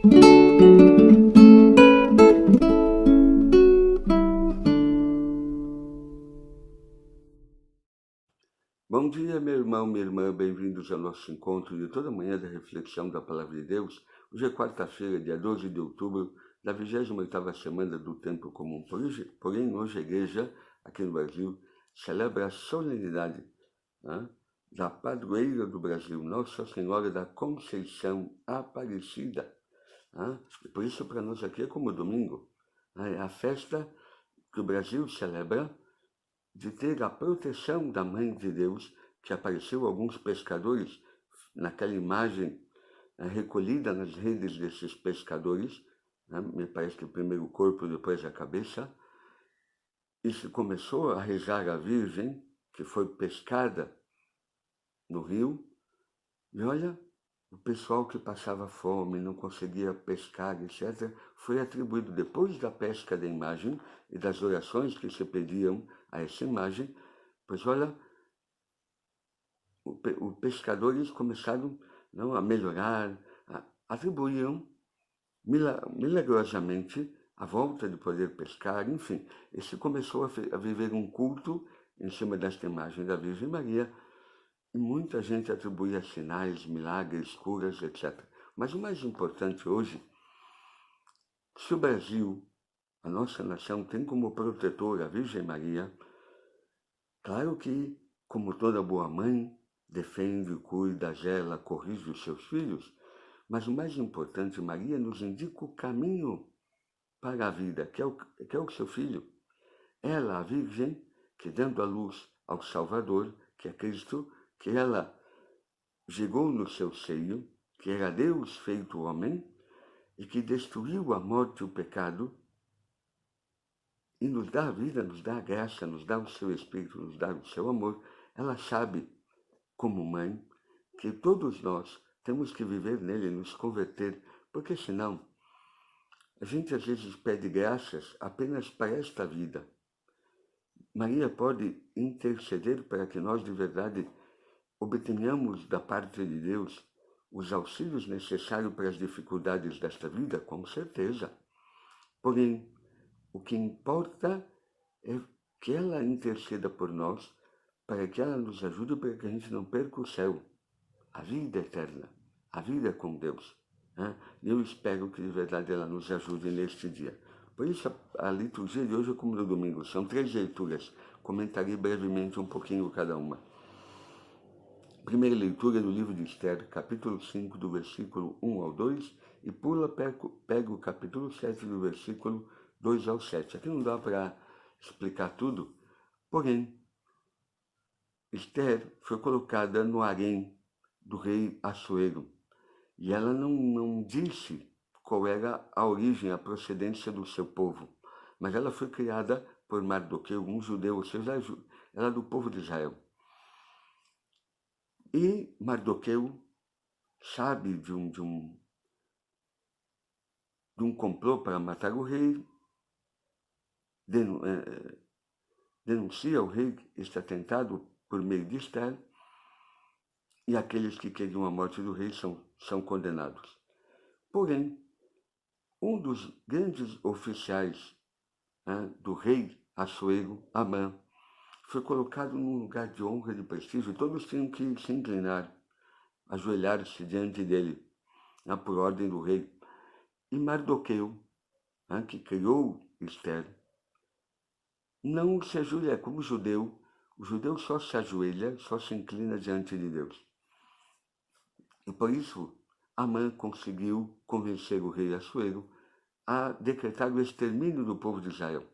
Bom dia, meu irmão, minha irmã, bem-vindos ao nosso encontro de toda manhã da reflexão da Palavra de Deus. Hoje é quarta-feira, dia 12 de outubro, da 28ª semana do Tempo Comum. Porém, hoje a igreja, aqui no Brasil, celebra a solenidade da padroeira do Brasil, Nossa Senhora da Conceição Aparecida. E por isso, para nós aqui é como domingo. É a festa que o Brasil celebra de ter a proteção da Mãe de Deus, que apareceu a alguns pescadores naquela imagem recolhida nas redes desses pescadores, me parece que primeiro o corpo, depois a cabeça, e se começou a rezar a Virgem, que foi pescada no rio, e olha, o pessoal que passava fome, não conseguia pescar, etc., foi atribuído, depois da pesca da imagem e das orações que se pediam a essa imagem, pois olha, os pescadores começaram a melhorar, atribuíam milagrosamente a volta de poder pescar, enfim, e se começou a viver um culto em cima desta imagem da Virgem Maria, e muita gente atribuía sinais, milagres, curas, etc. Mas o mais importante hoje, se o Brasil, a nossa nação, tem como protetora a Virgem Maria, claro que, como toda boa mãe, defende, cuida, zela, corrige os seus filhos, mas o mais importante, Maria nos indica o caminho para a vida, que é o seu filho. Ela, a Virgem, que dando a luz ao Salvador, que é Cristo, que ela gerou no seu seio, que era Deus feito homem, e que destruiu a morte e o pecado, e nos dá a vida, nos dá a graça, nos dá o seu Espírito, nos dá o seu amor. Ela sabe, como mãe, que todos nós temos que viver nele, nos converter, porque senão a gente às vezes pede graças apenas para esta vida. Maria pode interceder para que nós de verdade obtenhamos da parte de Deus os auxílios necessários para as dificuldades desta vida, com certeza. Porém, o que importa é que ela interceda por nós, para que ela nos ajude, para que a gente não perca o céu, a vida eterna, a vida com Deus. E eu espero que de verdade ela nos ajude neste dia. Por isso, a liturgia de hoje é como no domingo. São 3 leituras. Comentarei brevemente um pouquinho cada uma. Primeira leitura do livro de Esther, capítulo 5, do versículo 1 ao 2, e pega o capítulo 7, do versículo 2 ao 7. Aqui não dá para explicar tudo, porém, Esther foi colocada no harém do rei Assuero, e ela não disse qual era a origem, a procedência do seu povo, mas ela foi criada por Mardoqueu, um judeu, ou seja, ela é do povo de Israel. E Mardoqueu sabe de um complô para matar o rei, denuncia o rei este atentado por meio de Esther, e aqueles que queriam a morte do rei são condenados. Porém, um dos grandes oficiais do rei Assuero, Amã, foi colocado num lugar de honra e de prestígio, e todos tinham que se inclinar, ajoelhar-se diante dele, por ordem do rei. E Mardoqueu, que criou Esther, não se ajoelha, como judeu, o judeu só se ajoelha, só se inclina diante de Deus. E por isso, Amã conseguiu convencer o rei Assuero a decretar o extermínio do povo de Israel.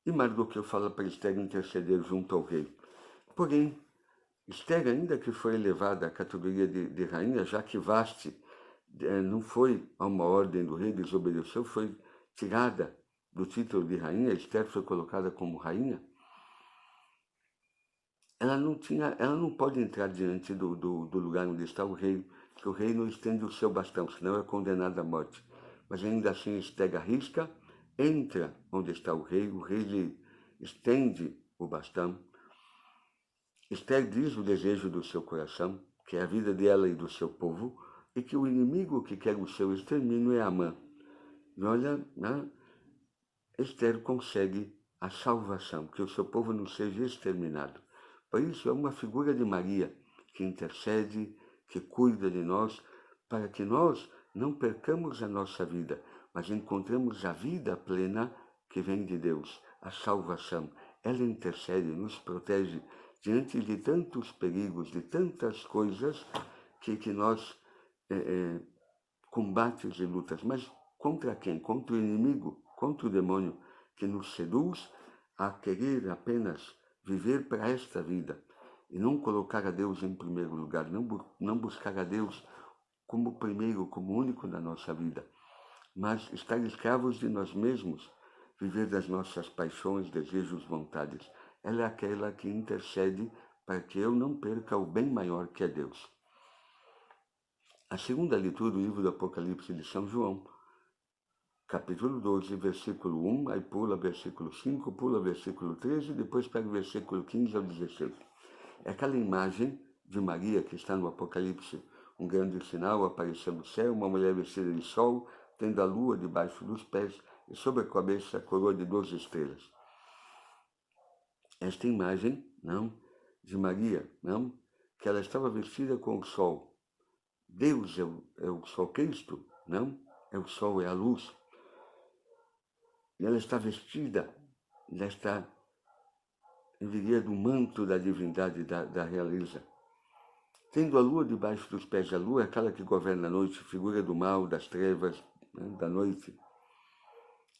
E Mardoqueu fala para Esther interceder junto ao rei. Porém, Esther, ainda que foi elevada à categoria de rainha, já que Vaste não foi a uma ordem do rei, desobedeceu, foi tirada do título de rainha, Esther foi colocada como rainha, ela não pode entrar diante do lugar onde está o rei, porque o rei não estende o seu bastão, senão é condenado à morte. Mas ainda assim Esther arrisca, entra onde está o rei lhe estende o bastão. Esther diz o desejo do seu coração, que é a vida dela e do seu povo, e que o inimigo que quer o seu extermínio é Amã. E olha, né, Esther consegue a salvação, que o seu povo não seja exterminado. Por isso é uma figura de Maria que intercede, que cuida de nós, para que nós não percamos a nossa vida, mas encontremos a vida plena que vem de Deus, a salvação. Ela intercede, nos protege diante de tantos perigos, de tantas coisas que nós combates e lutas. Mas contra quem? Contra o inimigo, contra o demônio que nos seduz a querer apenas viver para esta vida e não colocar a Deus em primeiro lugar, não buscar a Deus como primeiro, como único na nossa vida, mas estar escravos de nós mesmos, viver das nossas paixões, desejos, vontades. Ela é aquela que intercede para que eu não perca o bem maior que é Deus. A segunda leitura do livro do Apocalipse de São João, capítulo 12, versículo 1, aí pula versículo 5, pula versículo 13, depois pega o versículo 15 ao 16. É aquela imagem de Maria que está no Apocalipse, um grande sinal aparecendo no céu, uma mulher vestida de sol, tendo a lua debaixo dos pés e sobre a cabeça a coroa de 12 estrelas. Esta imagem, não, de Maria, não, que ela estava vestida com o sol. Deus é o sol, Cristo, não? É o sol, é a luz. E ela está vestida desta, eu diria, do manto da divindade da realeza. Tendo a lua debaixo dos pés, a lua é aquela que governa a noite, figura do mal, das trevas, né, da noite.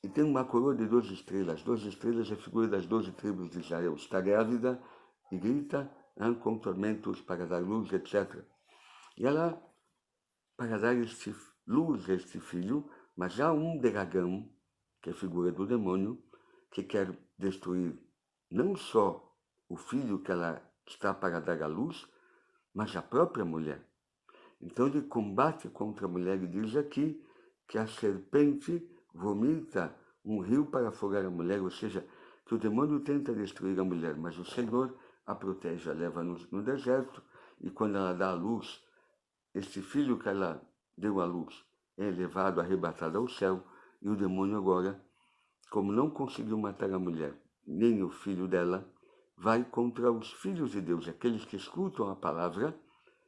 E tem uma coroa de 12 estrelas. 12 estrelas é a figura das 12 tribos de Israel. Está grávida e grita, né, com tormentos para dar luz, etc. E ela, para dar luz a este filho, mas há um dragão, que é a figura do demônio, que quer destruir não só o filho que ela está para dar à luz, mas a própria mulher. Então ele combate contra a mulher e diz aqui que a serpente vomita um rio para afogar a mulher, ou seja, que o demônio tenta destruir a mulher, mas o Senhor a protege, a leva no deserto, e quando ela dá à luz, este filho que ela deu à luz é levado, arrebatado ao céu, e o demônio agora, como não conseguiu matar a mulher, nem o filho dela, vai contra os filhos de Deus, aqueles que escutam a palavra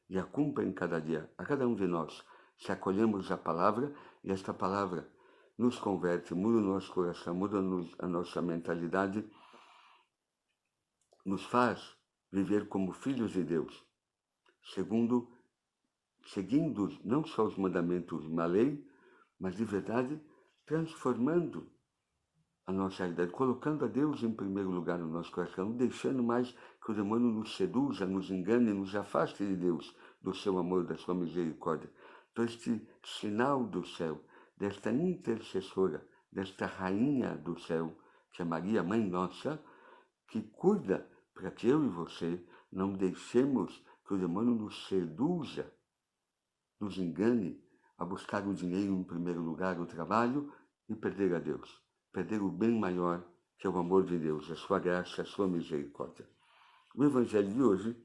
e a cumprem cada dia. A cada um de nós, se acolhemos a palavra, e esta palavra nos converte, muda o nosso coração, muda a nossa mentalidade, nos faz viver como filhos de Deus, seguindo não só os mandamentos na lei, mas de verdade transformando a nossa realidade, colocando a Deus em primeiro lugar no nosso coração, não deixando mais que o demônio nos seduza, nos engane, nos afaste de Deus, do seu amor, da sua misericórdia. Então este sinal do céu, desta intercessora, desta rainha do céu, que é Maria, Mãe Nossa, que cuida para que eu e você não deixemos que o demônio nos seduza, nos engane a buscar o dinheiro em primeiro lugar, o trabalho, e perder a Deus. Perder o bem maior, que é o amor de Deus, a sua graça, a sua misericórdia. O evangelho de hoje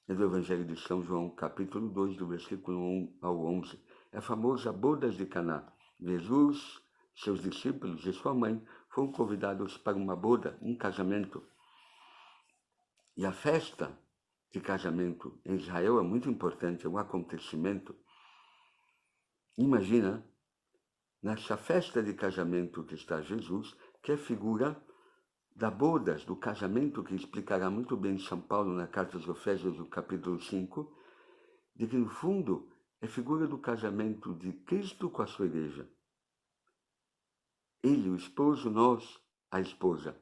é do Evangelho de São João, capítulo 2, do versículo 1 ao 11. É a famosa bodas de Caná. Jesus, seus discípulos e sua mãe foram convidados para uma boda, um casamento. E a festa de casamento em Israel é muito importante, é um acontecimento. Imagina, nessa festa de casamento que está Jesus, que é figura da bodas, do casamento, que explicará muito bem São Paulo na carta aos Efésios, no capítulo 5, de que no fundo é figura do casamento de Cristo com a sua igreja. Ele, o esposo, nós, a esposa.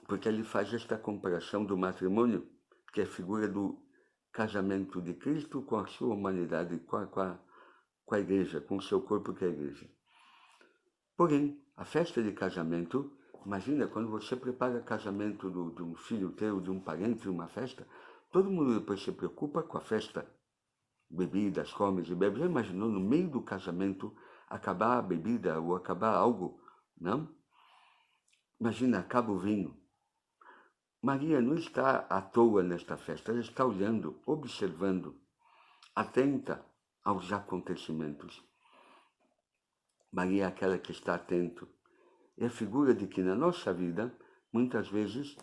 Porque ele faz esta comparação do matrimônio, que é figura do casamento de Cristo com a sua humanidade, com a igreja, com o seu corpo, que é a igreja. Porém, a festa de casamento, imagina quando você prepara casamento de um filho teu, de um parente, de uma festa, todo mundo depois se preocupa com a festa. Bebidas, comes e bebes. Já imaginou no meio do casamento acabar a bebida ou acabar algo? Não? Imagina, acaba o vinho. Maria não está à toa nesta festa, ela está olhando, observando. atenta aos acontecimentos. Maria é aquela que está atento. É a figura de que na nossa vida, muitas vezes,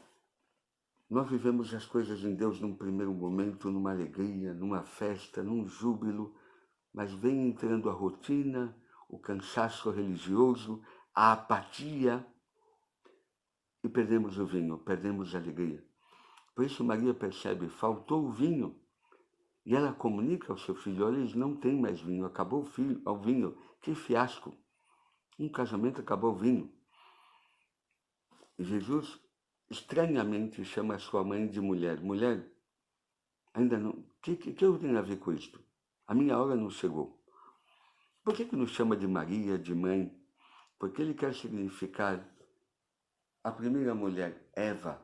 nós vivemos as coisas em Deus num primeiro momento, numa alegria, numa festa, num júbilo, mas vem entrando a rotina, o cansaço religioso, a apatia, e perdemos o vinho, perdemos a alegria. Por isso Maria percebe, faltou o vinho. E ela comunica ao seu filho, olha, eles não têm mais vinho, acabou o vinho. Que fiasco. Um casamento acabou o vinho. E Jesus, estranhamente, chama a sua mãe de mulher. Mulher, ainda não... O que eu tenho a ver com isto? A minha hora não chegou. Por que nos chama de Maria, de mãe? Porque ele quer significar a primeira mulher, Eva,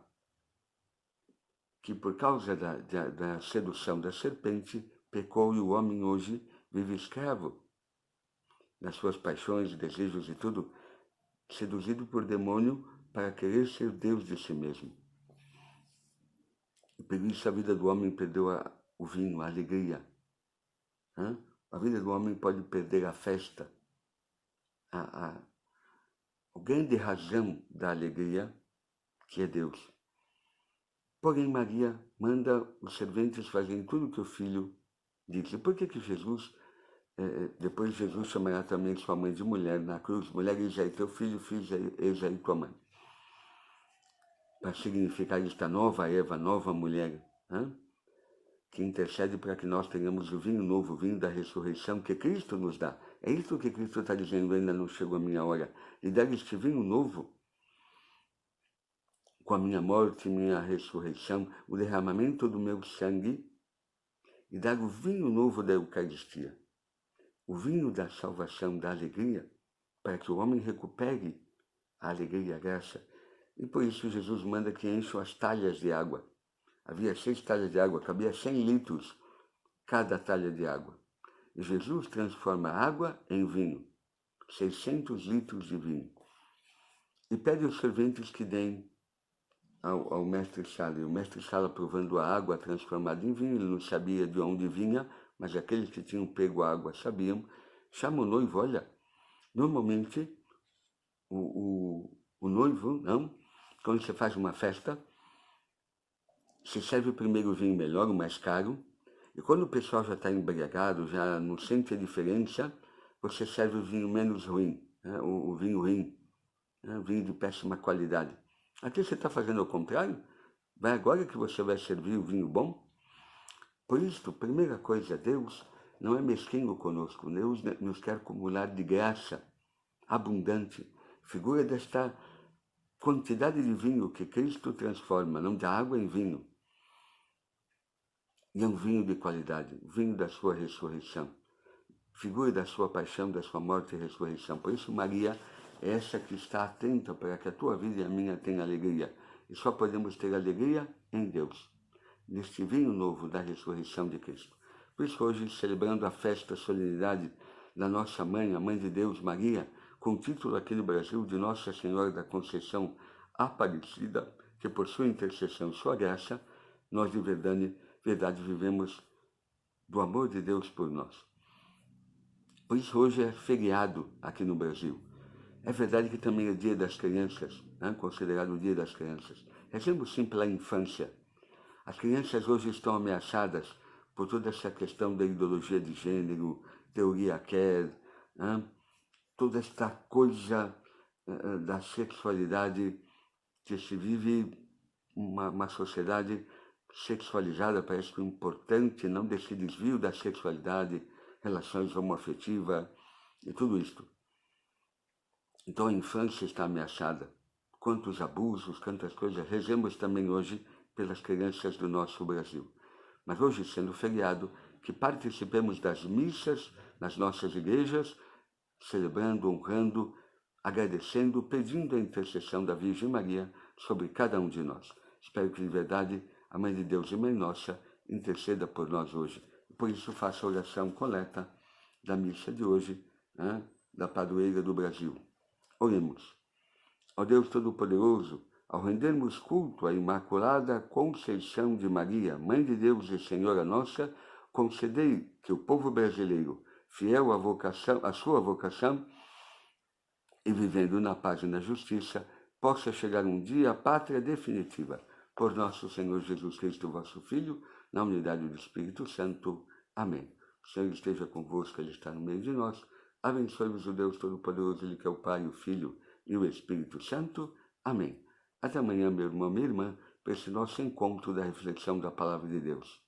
que por causa da sedução da serpente, pecou e o homem hoje vive escravo das suas paixões, desejos e tudo, seduzido por demônio para querer ser Deus de si mesmo. E por isso a vida do homem perdeu o vinho, a alegria. A vida do homem pode perder a festa, a grande razão da alegria, que é Deus. Porém, Maria manda os serventes fazerem tudo o que o filho disse. Por que Jesus, depois Jesus chamará também sua mãe de mulher na cruz? Mulher, eis aí teu filho, eis aí tua mãe. Para significar esta nova Eva, nova mulher, que intercede para que nós tenhamos o vinho novo, o vinho da ressurreição que Cristo nos dá. É isso que Cristo está dizendo, ainda não chegou a minha hora. E dar este vinho novo, com a minha morte, minha ressurreição, o derramamento do meu sangue, e dar o vinho novo da Eucaristia, o vinho da salvação, da alegria, para que o homem recupere a alegria e a graça. E por isso Jesus manda que encham as talhas de água. Havia 6 talhas de água, cabia 100 litros cada talha de água. E Jesus transforma a água em vinho, 600 litros de vinho. E pede aos serventes que deem ao mestre Sala. E o mestre Sala, provando a água transformada em vinho, ele não sabia de onde vinha, mas aqueles que tinham pego a água sabiam. Chama o noivo, olha, normalmente o noivo, não, quando você faz uma festa, se serve primeiro o vinho melhor, o mais caro, e quando o pessoal já está embriagado, já não sente a diferença, você serve o vinho menos ruim, o vinho ruim, o vinho de péssima qualidade. Aqui você está fazendo o contrário? Vai agora que você vai servir o vinho bom? Por isso, primeira coisa, Deus não é mesquinho conosco. Deus nos quer acumular de graça abundante. Figura desta quantidade de vinho que Cristo transforma, não de água em vinho. E é um vinho de qualidade, vinho da sua ressurreição. Figura da sua paixão, da sua morte e ressurreição. Por isso, Maria é essa que está atenta para que a tua vida e a minha tenham alegria. E só podemos ter alegria em Deus, neste vinho novo da ressurreição de Cristo. Por isso, hoje, celebrando a festa, a solenidade da nossa mãe, a Mãe de Deus, Maria, com o título aqui no Brasil de Nossa Senhora da Conceição Aparecida, que por sua intercessão, sua graça, nós de verdade vivemos do amor de Deus por nós. Por isso hoje é feriado aqui no Brasil. É verdade que também é dia das crianças, considerado o dia das crianças. Rezemos sim pela infância. As crianças hoje estão ameaçadas por toda essa questão da ideologia de gênero, teoria quer, toda esta coisa da sexualidade, que se vive uma sociedade sexualizada, parece que o importante não desse desvio da sexualidade, relações homoafetivas e tudo isto. Então a infância está ameaçada. Quantos abusos, quantas coisas. Rezemos também hoje pelas crianças do nosso Brasil. Mas hoje, sendo feriado, que participemos das missas nas nossas igrejas, celebrando, honrando, agradecendo, pedindo a intercessão da Virgem Maria sobre cada um de nós. Espero que, de verdade, a Mãe de Deus e Mãe Nossa interceda por nós hoje. Por isso, faço a oração coleta da missa de hoje, da padroeira do Brasil. Oremos. Ó Deus Todo-Poderoso, ao rendermos culto à Imaculada Conceição de Maria, Mãe de Deus e Senhora Nossa, concedei que o povo brasileiro, fiel à sua vocação e vivendo na paz e na justiça, possa chegar um dia à pátria definitiva. Por nosso Senhor Jesus Cristo, vosso Filho, na unidade do Espírito Santo. Amém. O Senhor esteja convosco, Ele está no meio de nós. Abençoe-vos o Deus Todo-Poderoso, Ele que é o Pai, o Filho e o Espírito Santo. Amém. Até amanhã, meu irmão, minha irmã, para esse nosso encontro da reflexão da Palavra de Deus.